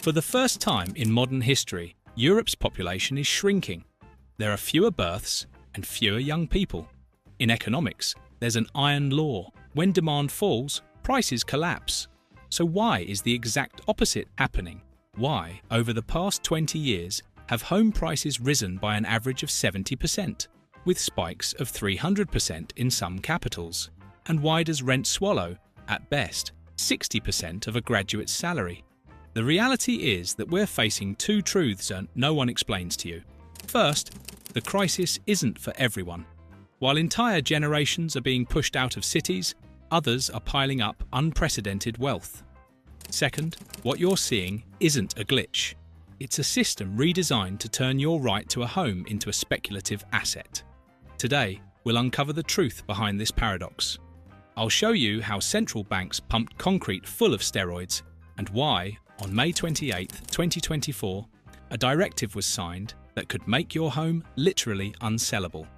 For the first time in modern history, Europe's population is shrinking. There are fewer births and fewer young people. In economics, there's an iron law. When demand falls, prices collapse. So why is the exact opposite happening? Why, over the past 20 years, have home prices risen by an average of 70%, with spikes of 300% in some capitals? And why does rent swallow, at best, 60% of a graduate's salary? The reality is that we're facing two truths no one explains to you. First, the crisis isn't for everyone. While entire generations are being pushed out of cities, others are piling up unprecedented wealth. Second, what you're seeing isn't a glitch. It's a system redesigned to turn your right to a home into a speculative asset. Today, we'll uncover the truth behind this paradox. I'll show you how central banks pumped concrete full of steroids and why, on May 28, 2024, a directive was signed that could make your home literally unsellable.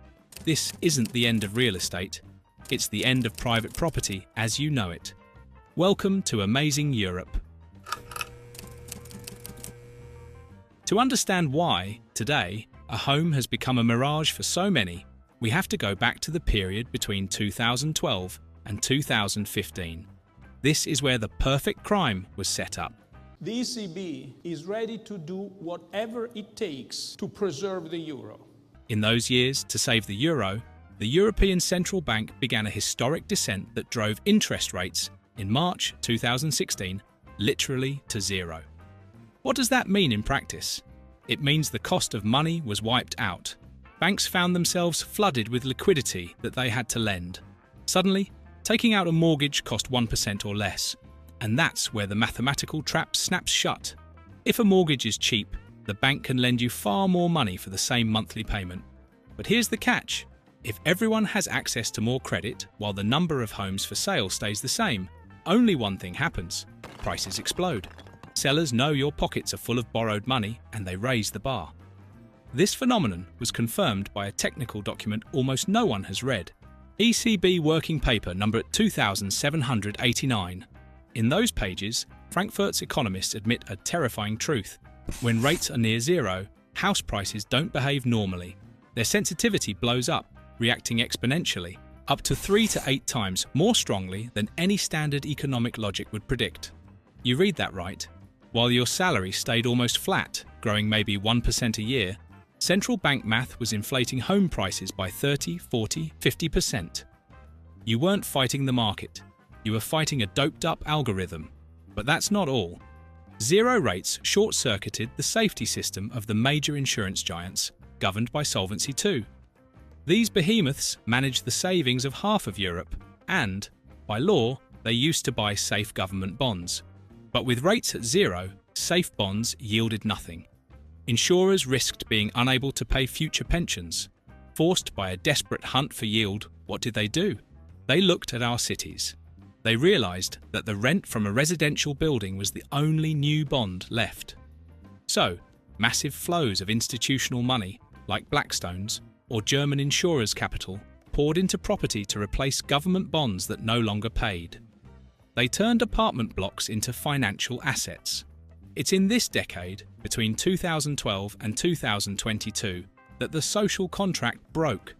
This isn't the end of real estate, it's the end of private property as you know it. Welcome to Amazing Europe. To understand why, today, a home has become a mirage for so many, we have to go back to the period between 2012 and 2015. This is where the perfect crime was set up. The ECB is ready to do whatever it takes to preserve the euro. In those years, to save the euro, the European Central Bank began a historic descent that drove interest rates, in March 2016, literally to zero. What does that mean in practice? It means the cost of money was wiped out. Banks found themselves flooded with liquidity that they had to lend. Suddenly, taking out a mortgage cost 1% or less. And that's where the mathematical trap snaps shut. If a mortgage is cheap, the bank can lend you far more money for the same monthly payment. But here's the catch. If everyone has access to more credit while the number of homes for sale stays the same, only one thing happens. Prices explode. Sellers know your pockets are full of borrowed money and they raise the bar. This phenomenon was confirmed by a technical document almost no one has read. ECB Working Paper number 2789. In those pages, Frankfurt's economists admit a terrifying truth. When rates are near zero, house prices don't behave normally. Their sensitivity blows up, reacting exponentially, up to 3 to 8 times more strongly than any standard economic logic would predict. You read that right. While your salary stayed almost flat, growing maybe 1% a year, central bank math was inflating home prices by 30, 40, 50%. You weren't fighting the market. You were fighting a doped-up algorithm. But that's not all. Zero rates short-circuited the safety system of the major insurance giants, governed by Solvency II. These behemoths managed the savings of half of Europe, and, by law, they used to buy safe government bonds. But with rates at zero, safe bonds yielded nothing. Insurers risked being unable to pay future pensions. Forced by a desperate hunt for yield, what did they do? They looked at our cities. They realised that the rent from a residential building was the only new bond left. So, massive flows of institutional money, like Blackstone's or German insurers' capital, poured into property to replace government bonds that no longer paid. They turned apartment blocks into financial assets. It's in this decade, between 2012 and 2022, that the social contract broke.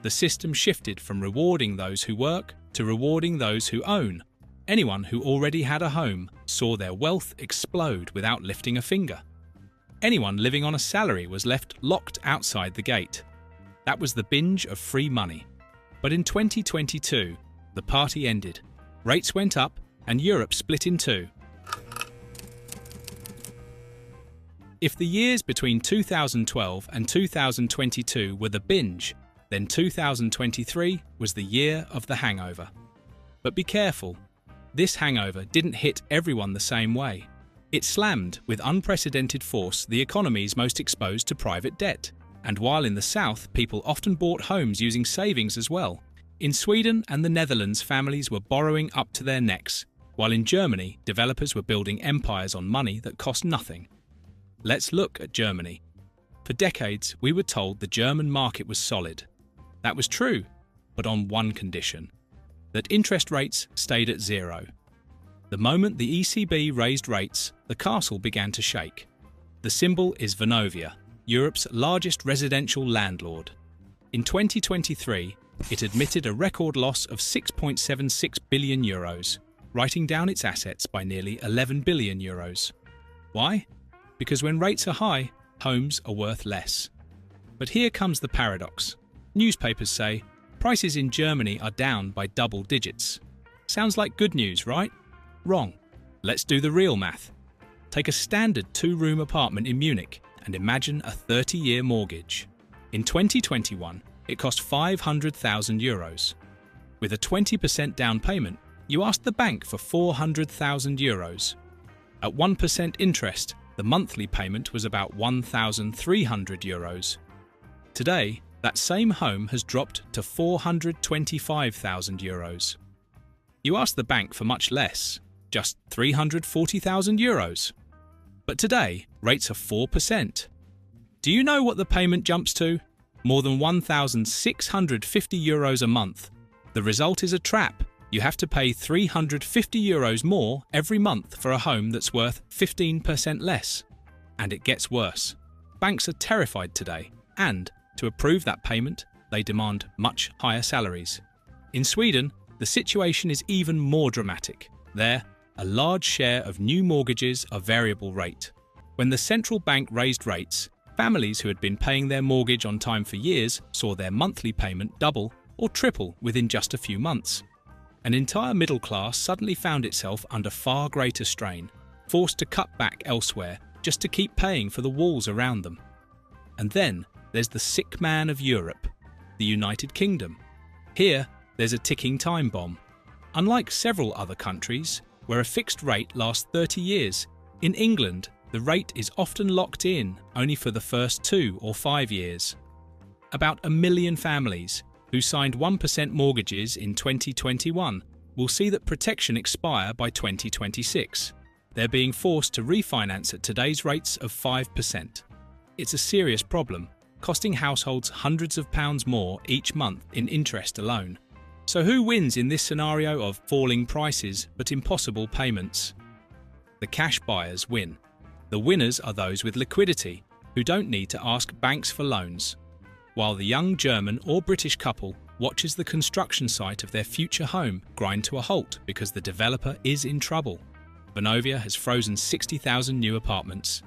The system shifted from rewarding those who work to rewarding those who own. Anyone who already had a home saw their wealth explode without lifting a finger. Anyone living on a salary was left locked outside the gate. That was the binge of free money. But in 2022, the party ended. Rates went up and Europe split in two. If the years between 2012 and 2022 were the binge, then 2023 was the year of the hangover. But be careful, this hangover didn't hit everyone the same way. It slammed with unprecedented force the economies most exposed to private debt. And while in the south people often bought homes using savings as well, in Sweden and the Netherlands families were borrowing up to their necks, while in Germany developers were building empires on money that cost nothing. Let's look at Germany. For decades we were told the German market was solid. That was true, but on one condition: that interest rates stayed at zero. The moment the ECB raised rates, the castle began to shake. The symbol is Vonovia, Europe's largest residential landlord. In 2023, it admitted a record loss of 6.76 billion euros, writing down its assets by nearly 11 billion euros. Why? Because when rates are high, homes are worth less. But here comes the paradox. Newspapers say prices in Germany are down by double digits. Sounds like good news, right? Wrong. Let's do the real math. Take a standard two-room apartment in Munich and imagine a 30-year mortgage. In 2021, it cost 500,000 euros. With a 20% down payment, you asked the bank for 400,000 euros. At 1% interest, the monthly payment was about 1,300 euros. Today, that same home has dropped to 425,000 euros. You asked the bank for much less, just 340,000 euros. But today, rates are 4%. Do you know what the payment jumps to? More than 1,650 euros a month. The result is a trap. You have to pay 350 euros more every month for a home that's worth 15% less. And it gets worse. Banks are terrified today, and to approve that payment, they demand much higher salaries. In Sweden, the situation is even more dramatic. There, a large share of new mortgages are variable rate. When the central bank raised rates, families who had been paying their mortgage on time for years saw their monthly payment double or triple within just a few months. An entire middle class suddenly found itself under far greater strain, forced to cut back elsewhere just to keep paying for the walls around them. And then there's the sick man of Europe, the United Kingdom. Here, there's a ticking time bomb. Unlike several other countries, where a fixed rate lasts 30 years, in England, the rate is often locked in only for the first 2 or 5 years. About 1 million families who signed 1% mortgages in 2021 will see that protection expire by 2026. They're being forced to refinance at today's rates of 5%. It's a serious problem, costing households hundreds of pounds more each month in interest alone. So who wins in this scenario of falling prices but impossible payments? The cash buyers win. The winners are those with liquidity, who don't need to ask banks for loans, while the young German or British couple watches the construction site of their future home grind to a halt because the developer is in trouble. Vonovia has frozen 60,000 new apartments.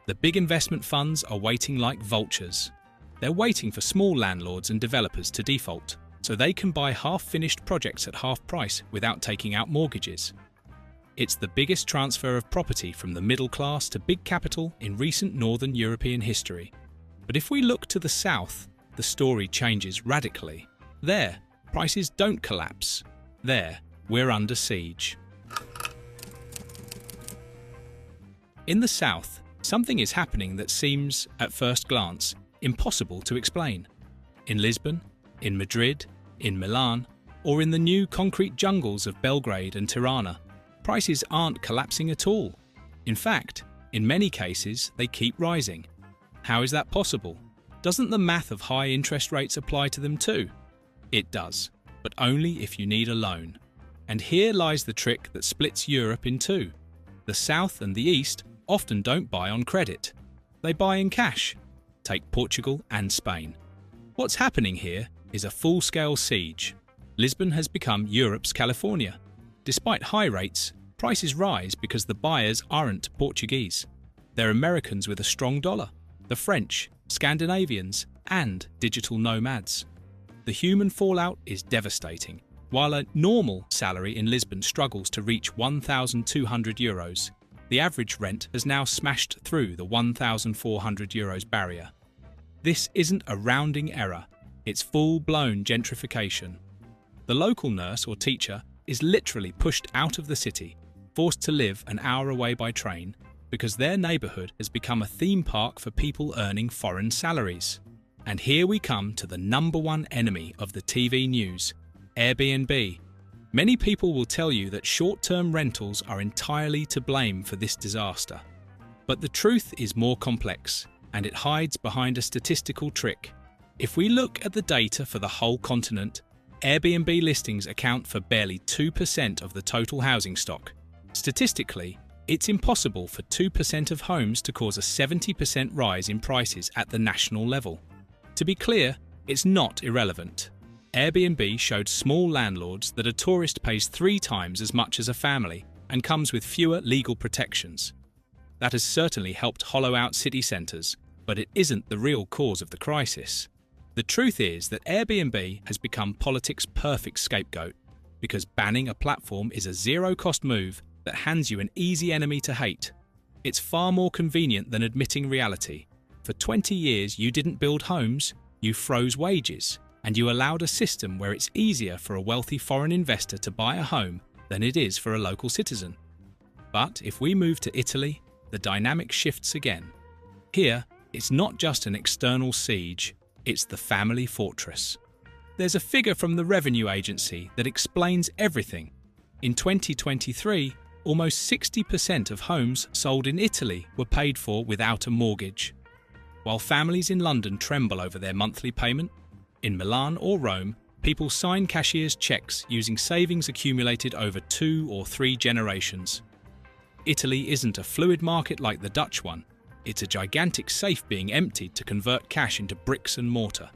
The big investment funds are waiting like vultures. They're waiting for small landlords and developers to default, so they can buy half-finished projects at half price without taking out mortgages. It's the biggest transfer of property from the middle class to big capital in recent Northern European history. But if we look to the south, the story changes radically. There, prices don't collapse. There, we're under siege. In the south, something is happening that seems, at first glance, impossible to explain. In Lisbon, in Madrid, in Milan, or in the new concrete jungles of Belgrade and Tirana, prices aren't collapsing at all. In fact, in many cases, they keep rising. How is that possible? Doesn't the math of high interest rates apply to them too? It does, but only if you need a loan. And here lies the trick that splits Europe in two. The South and the East often don't buy on credit. They buy in cash. Take Portugal and Spain. What's happening here is a full-scale siege. Lisbon has become Europe's California. Despite high rates, prices rise because the buyers aren't Portuguese. They're Americans with a strong dollar, the French, Scandinavians, and digital nomads. The human fallout is devastating. While a normal salary in Lisbon struggles to reach 1,200 euros, the average rent has now smashed through the 1,400 euros barrier. This isn't a rounding error, it's full-blown gentrification. The local nurse or teacher is literally pushed out of the city, forced to live an hour away by train, because their neighbourhood has become a theme park for people earning foreign salaries. And here we come to the #1 enemy of the TV news, Airbnb. Many people will tell you that short-term rentals are entirely to blame for this disaster. But the truth is more complex, and it hides behind a statistical trick. If we look at the data for the whole continent, Airbnb listings account for barely 2% of the total housing stock. Statistically, it's impossible for 2% of homes to cause a 70% rise in prices at the national level. To be clear, it's not irrelevant. Airbnb showed small landlords that a tourist pays 3 times as much as a family and comes with fewer legal protections. That has certainly helped hollow out city centres, but it isn't the real cause of the crisis. The truth is that Airbnb has become politics' perfect scapegoat, because banning a platform is a zero-cost move that hands you an easy enemy to hate. It's far more convenient than admitting reality. For 20 years you didn't build homes, you froze wages, and you allowed a system where it's easier for a wealthy foreign investor to buy a home than it is for a local citizen. But if we move to Italy, the dynamic shifts again. Here, it's not just an external siege, it's the family fortress. There's a figure from the revenue agency that explains everything. In 2023, almost 60% of homes sold in Italy were paid for without a mortgage. While families in London tremble over their monthly payment, in Milan or Rome, people sign cashier's checks using savings accumulated over 2 or 3 generations. Italy isn't a fluid market like the Dutch one. It's a gigantic safe being emptied to convert cash into bricks and mortar.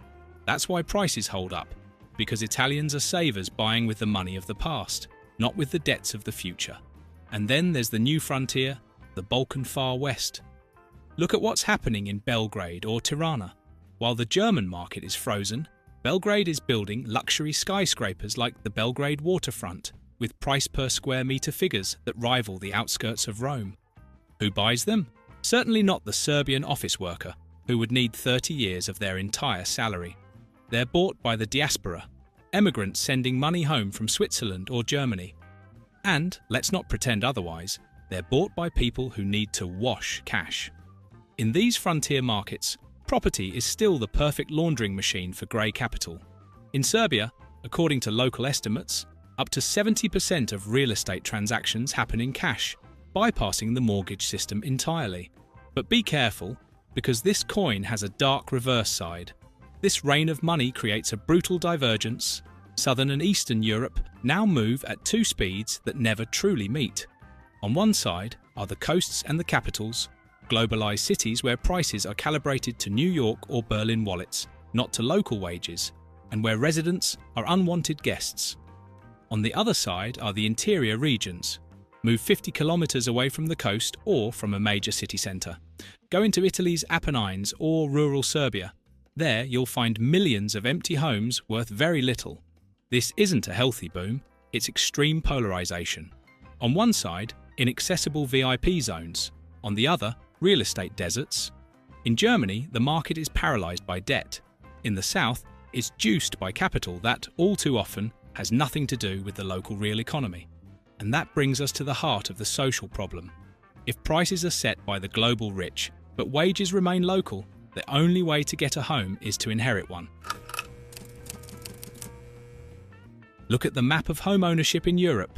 That's why prices hold up, because Italians are savers buying with the money of the past, not with the debts of the future. And then there's the new frontier, the Balkan Far West. Look at what's happening in Belgrade or Tirana. While the German market is frozen, Belgrade is building luxury skyscrapers like the Belgrade waterfront, with price per square metre figures that rival the outskirts of Rome. Who buys them? Certainly not the Serbian office worker, who would need 30 years of their entire salary. They're bought by the diaspora, emigrants sending money home from Switzerland or Germany. And, let's not pretend otherwise, they're bought by people who need to wash cash. In these frontier markets, property is still the perfect laundering machine for grey capital. In Serbia, according to local estimates, up to 70% of real estate transactions happen in cash, bypassing the mortgage system entirely. But be careful, because this coin has a dark reverse side. This rain of money creates a brutal divergence. Southern and Eastern Europe now move at 2 speeds that never truly meet. On one side are the coasts and the capitals, globalized cities where prices are calibrated to New York or Berlin wallets, not to local wages, and where residents are unwanted guests. On the other side are the interior regions. Move 50 kilometers away from the coast or from a major city centre. Go into Italy's Apennines or rural Serbia. There you'll find millions of empty homes worth very little. This isn't a healthy boom, it's extreme polarization. On one side, inaccessible VIP zones. On the other, real estate deserts. In Germany, the market is paralysed by debt. In the south, it's juiced by capital that, all too often, has nothing to do with the local real economy. And that brings us to the heart of the social problem. If prices are set by the global rich, but wages remain local, the only way to get a home is to inherit one. Look at the map of home ownership in Europe.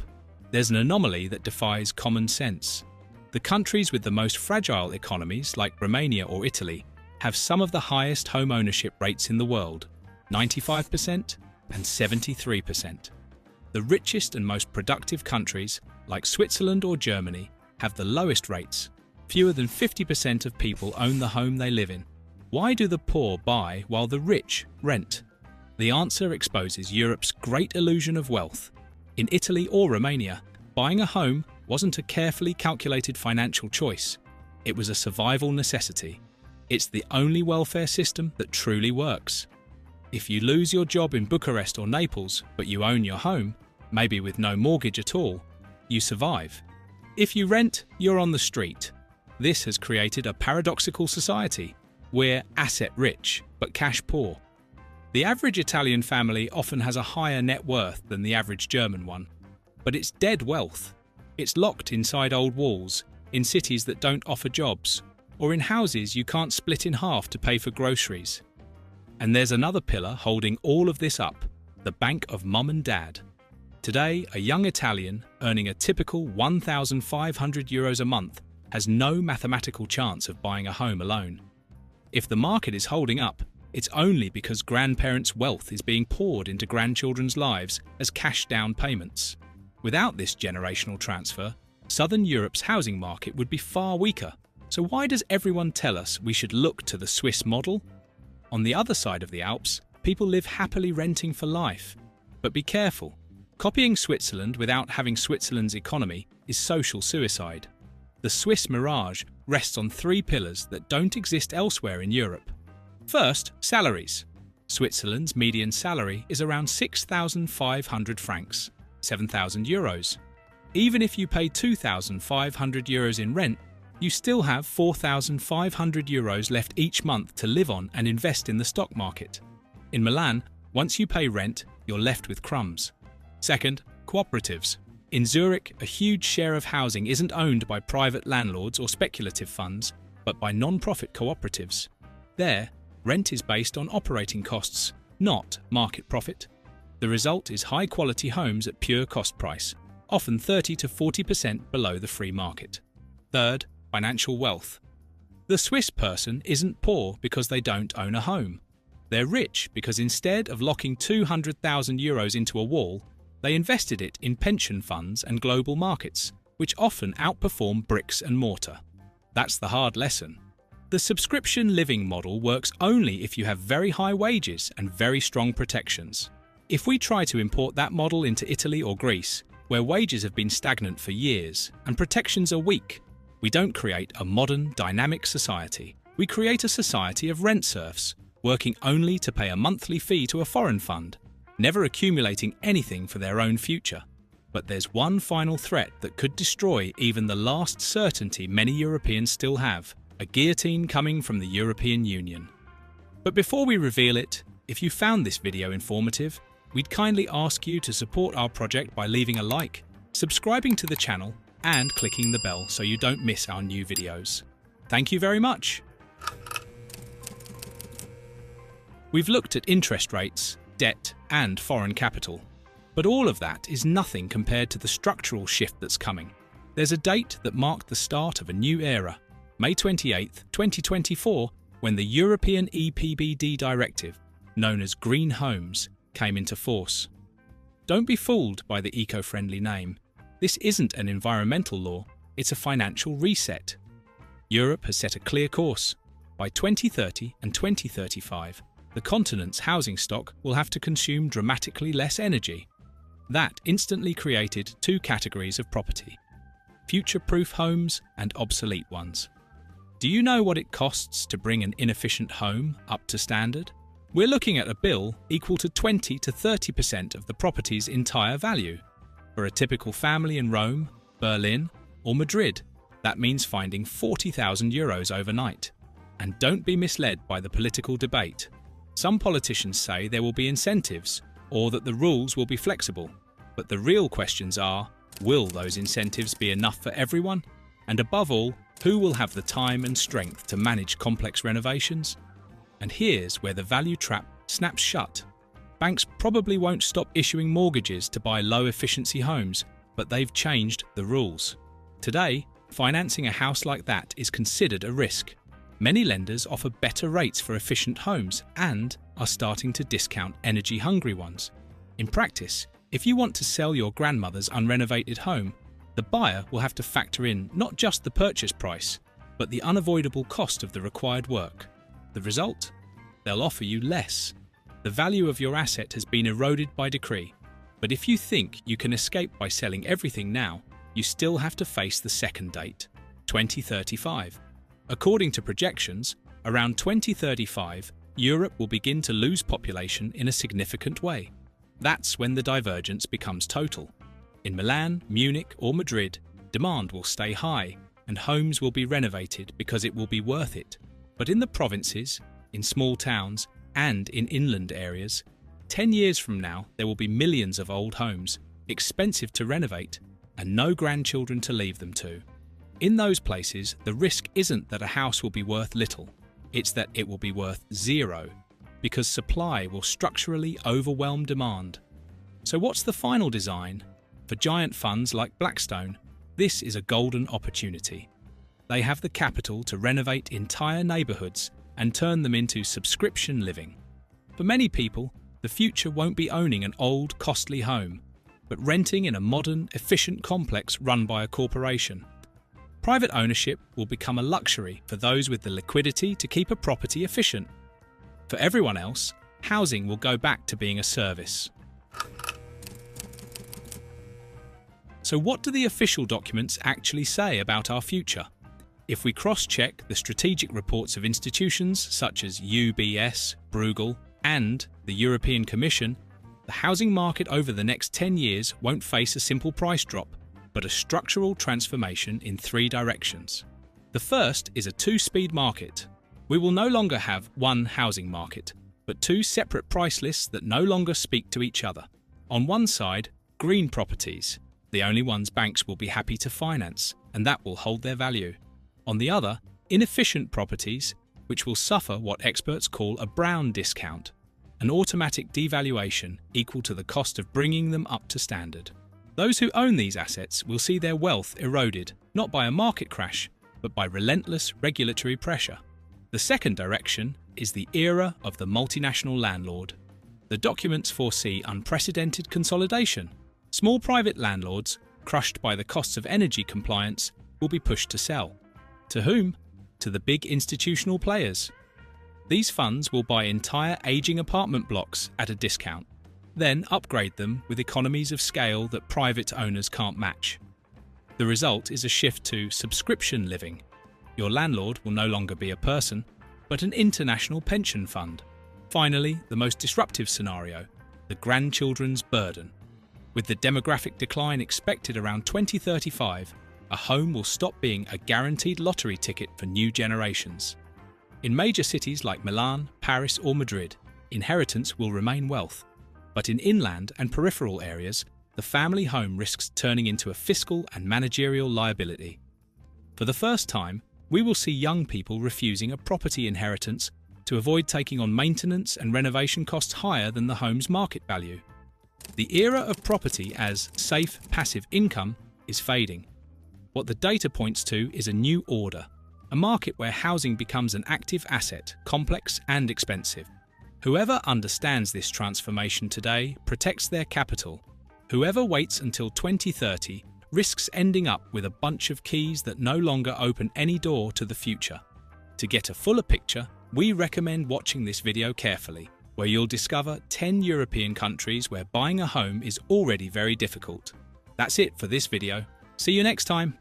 There's an anomaly that defies common sense. The countries with the most fragile economies, like Romania or Italy, have some of the highest home ownership rates in the world, 95% and 73%. The richest and most productive countries, like Switzerland or Germany, have the lowest rates. Fewer than 50% of people own the home they live in. Why do the poor buy while the rich rent? The answer exposes Europe's great illusion of wealth. In Italy or Romania, buying a home wasn't a carefully calculated financial choice. It was a survival necessity. It's the only welfare system that truly works. If you lose your job in Bucharest or Naples, but you own your home, maybe with no mortgage at all, you survive. If you rent, you're on the street. This has created a paradoxical society. We're asset rich, but cash poor. The average Italian family often has a higher net worth than the average German one. But it's dead wealth. It's locked inside old walls, in cities that don't offer jobs, or in houses you can't split in half to pay for groceries. And there's another pillar holding all of this up, the bank of mum and dad. Today, a young Italian earning a typical €1,500 a month has no mathematical chance of buying a home alone. If the market is holding up, it's only because grandparents' wealth is being poured into grandchildren's lives as cash down payments. Without this generational transfer, Southern Europe's housing market would be far weaker. So why does everyone tell us we should look to the Swiss model? On the other side of the Alps, people live happily renting for life. But be careful. Copying Switzerland without having Switzerland's economy is social suicide. The Swiss MIRAGE rests on three pillars that don't exist elsewhere in Europe. First, salaries. Switzerland's median salary is around 6,500 francs, 7,000 euros. Even if you pay 2,500 euros in rent, you still have 4,500 euros left each month to live on and invest in the stock market. In Milan, once you pay rent, you're left with crumbs. Second, cooperatives. In Zurich, a huge share of housing isn't owned by private landlords or speculative funds, but by non-profit cooperatives. There, rent is based on operating costs, not market profit. The result is high-quality homes at pure cost price, often 30 to 40% below the free market. Third, financial wealth. The Swiss person isn't poor because they don't own a home. They're rich because instead of locking 200,000 euros into a wall, they invested it in pension funds and global markets, which often outperform bricks and mortar. That's the hard lesson. The subscription living model works only if you have very high wages and very strong protections. If we try to import that model into Italy or Greece, where wages have been stagnant for years and protections are weak, we don't create a modern, dynamic society. We create a society of rent serfs, working only to pay a monthly fee to a foreign fund, never accumulating anything for their own future. But there's one final threat that could destroy even the last certainty many Europeans still have: a guillotine coming from the European Union. But before we reveal it, if you found this video informative, we'd kindly ask you to support our project by leaving a like, subscribing to the channel, and clicking the bell so you don't miss our new videos. Thank you very much! We've looked at interest rates, debt, and foreign capital. But all of that is nothing compared to the structural shift that's coming. There's a date that marked the start of a new era, May 28, 2024, when the European EPBD directive, known as Green Homes, came into force. Don't be fooled by the eco-friendly name. This isn't an environmental law, it's a financial reset. Europe has set a clear course. By 2030 and 2035, the continent's housing stock will have to consume dramatically less energy. That instantly created two categories of property: future-proof homes and obsolete ones. Do you know what it costs to bring an inefficient home up to standard? We're looking at a bill equal to 20 to 30% of the property's entire value. For a typical family in Rome, Berlin, or Madrid, that means finding 40,000 euros overnight. And don't be misled by the political debate. Some politicians say there will be incentives, or that the rules will be flexible. But the real questions are, will those incentives be enough for everyone? And above all, who will have the time and strength to manage complex renovations? And here's where the value trap snaps shut. Banks probably won't stop issuing mortgages to buy low-efficiency homes, but they've changed the rules. Today, financing a house like that is considered a risk. Many lenders offer better rates for efficient homes and are starting to discount energy-hungry ones. In practice, if you want to sell your grandmother's unrenovated home, the buyer will have to factor in not just the purchase price, but the unavoidable cost of the required work. The result? They'll offer you less. The value of your asset has been eroded by decree. But if you think you can escape by selling everything now, you still have to face the second date, 2035. According to projections, around 2035, Europe will begin to lose population in a significant way. That's when the divergence becomes total. In Milan, Munich, or Madrid, demand will stay high and homes will be renovated because it will be worth it. But in the provinces, in small towns, and in inland areas, 10 years from now there will be millions of old homes, expensive to renovate, and no grandchildren to leave them to. In those places, the risk isn't that a house will be worth little, it's that it will be worth zero, because supply will structurally overwhelm demand. So what's the final design? For giant funds like Blackstone, this is a golden opportunity. They have the capital to renovate entire neighbourhoods and turn them into subscription living. For many people, the future won't be owning an old, costly home. but renting in a modern, efficient complex run by a corporation. Private ownership will become a luxury for those with the liquidity to keep a property efficient. For everyone else, housing will go back to being a service. So what do the official documents actually say about our future? If we cross-check the strategic reports of institutions such as UBS, Bruegel, and the European Commission, the housing market over the next 10 years won't face a simple price drop, but a structural transformation in 3 directions. The first is a 2-speed market. We will no longer have one housing market, but 2 separate price lists that no longer speak to each other. On one side, green properties, the only ones banks will be happy to finance, and that will hold their value. On the other, inefficient properties, which will suffer what experts call a brown discount, an automatic devaluation equal to the cost of bringing them up to standard. Those who own these assets will see their wealth eroded, not by a market crash, but by relentless regulatory pressure. The second direction is the era of the multinational landlord. The documents foresee unprecedented consolidation. Small private landlords, crushed by the costs of energy compliance, will be pushed to sell. To whom? To the big institutional players. These funds will buy entire aging apartment blocks at a discount, then upgrade them with economies of scale that private owners can't match. The result is a shift to subscription living. Your landlord will no longer be a person, but an international pension fund. Finally, the most disruptive scenario, the grandchildren's burden. With the demographic decline expected around 2035, a home will stop being a guaranteed lottery ticket for new generations. In major cities like Milan, Paris or Madrid, inheritance will remain wealth. But in inland and peripheral areas, the family home risks turning into a fiscal and managerial liability. For the first time, we will see young people refusing a property inheritance to avoid taking on maintenance and renovation costs higher than the home's market value. The era of property as safe, passive income is fading. What the data points to is a new order, a market where housing becomes an active asset, complex and expensive. Whoever understands this transformation today protects their capital. Whoever waits until 2030 risks ending up with a bunch of keys that no longer open any door to the future. To get a fuller picture, we recommend watching this video carefully, where you'll discover 10 European countries where buying a home is already very difficult. That's it for this video. See you next time.